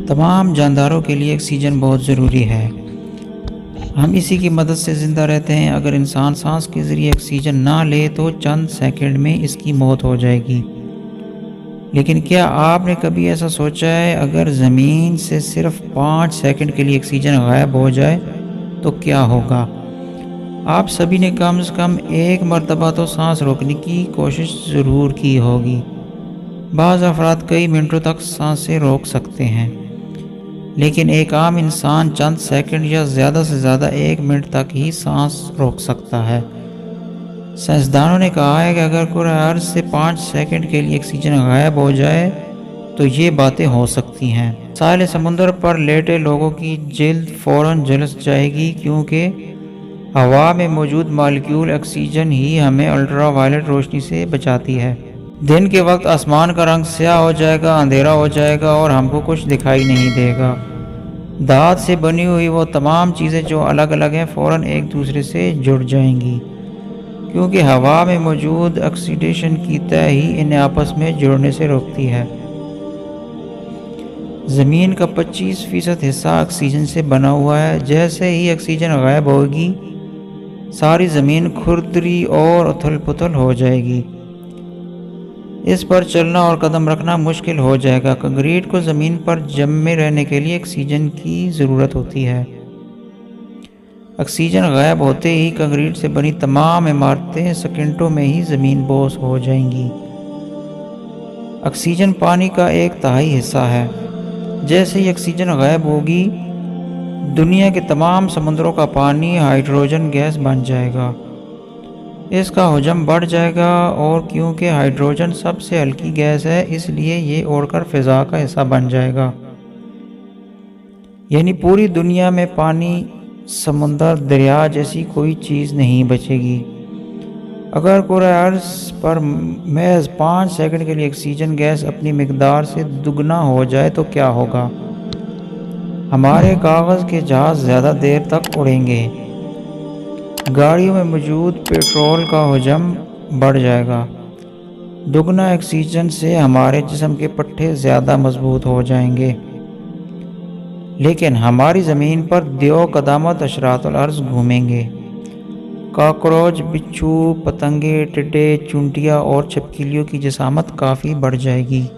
تمام جانداروں کے لیے آکسیجن بہت ضروری ہے۔ ہم اسی کی مدد سے زندہ رہتے ہیں۔ اگر انسان سانس کے ذریعے آکسیجن نہ لے تو چند سیکنڈ میں اس کی موت ہو جائے گی۔ لیکن کیا آپ نے کبھی ایسا سوچا ہے اگر زمین سے صرف 5 سیکنڈ کے لیے آکسیجن غائب ہو جائے تو کیا ہوگا؟ آپ سبھی نے کم از کم ایک مرتبہ تو سانس روکنے کی کوشش ضرور کی ہوگی۔ بعض افراد کئی منٹوں تک سانسیں روک سکتے ہیں، لیکن ایک عام انسان چند سیکنڈ یا زیادہ سے زیادہ 1 منٹ تک ہی سانس روک سکتا ہے۔ سائنسدانوں نے کہا ہے کہ اگر کرۂ ارض سے 5 سیکنڈ کے لیے آکسیجن غائب ہو جائے تو یہ باتیں ہو سکتی ہیں۔ ساحل سمندر پر لیٹے لوگوں کی جلد فوراً جلس جائے گی، کیونکہ ہوا میں موجود مالیکیول آکسیجن ہی ہمیں الٹرا وائلٹ روشنی سے بچاتی ہے۔ دن کے وقت آسمان کا رنگ سیاہ ہو جائے گا، اندھیرا ہو جائے گا اور ہم کو کچھ دکھائی نہیں دے گا۔ دھات سے بنی ہوئی وہ تمام چیزیں جو الگ الگ ہیں فوراً ایک دوسرے سے جڑ جائیں گی، کیونکہ ہوا میں موجود آکسیڈیشن کی تہ ہی انہیں آپس میں جڑنے سے روکتی ہے۔ زمین کا 25% حصہ آکسیجن سے بنا ہوا ہے۔ جیسے ہی آکسیجن غائب ہوگی، ساری زمین کھردری اور اتھل پتھل ہو جائے گی۔ اس پر چلنا اور قدم رکھنا مشکل ہو جائے گا۔ کنکریٹ کو زمین پر جمے رہنے کے لیے آکسیجن کی ضرورت ہوتی ہے۔ آکسیجن غائب ہوتے ہی کنکریٹ سے بنی تمام عمارتیں سیکنڈوں میں ہی زمین بوس ہو جائیں گی۔ آکسیجن پانی کا 1/3 حصہ ہے۔ جیسے ہی آکسیجن غائب ہوگی، دنیا کے تمام سمندروں کا پانی ہائیڈروجن گیس بن جائے گا۔ اس کا حجم بڑھ جائے گا اور کیونکہ ہائیڈروجن سب سے ہلکی گیس ہے، اس لیے یہ اڑ کر فضا کا حصہ بن جائے گا۔ یعنی پوری دنیا میں پانی، سمندر، دریا جیسی کوئی چیز نہیں بچے گی۔ اگر کرۂ ارض پر محض 5 سیکنڈ کے لیے آکسیجن گیس اپنی مقدار سے دگنا ہو جائے تو کیا ہوگا؟ ہمارے کاغذ کے جہاز زیادہ دیر تک اڑیں گے۔ گاڑیوں میں موجود پیٹرول کا حجم بڑھ جائے گا۔ دگنا آکسیجن سے ہمارے جسم کے پٹھے زیادہ مضبوط ہو جائیں گے۔ لیکن ہماری زمین پر دیو قدامت حشرات الارض گھومیں گے۔ کاکروچ، بچھو، پتنگے، ٹڈے، چونٹیاں اور چھپکلیوں کی جسامت کافی بڑھ جائے گی۔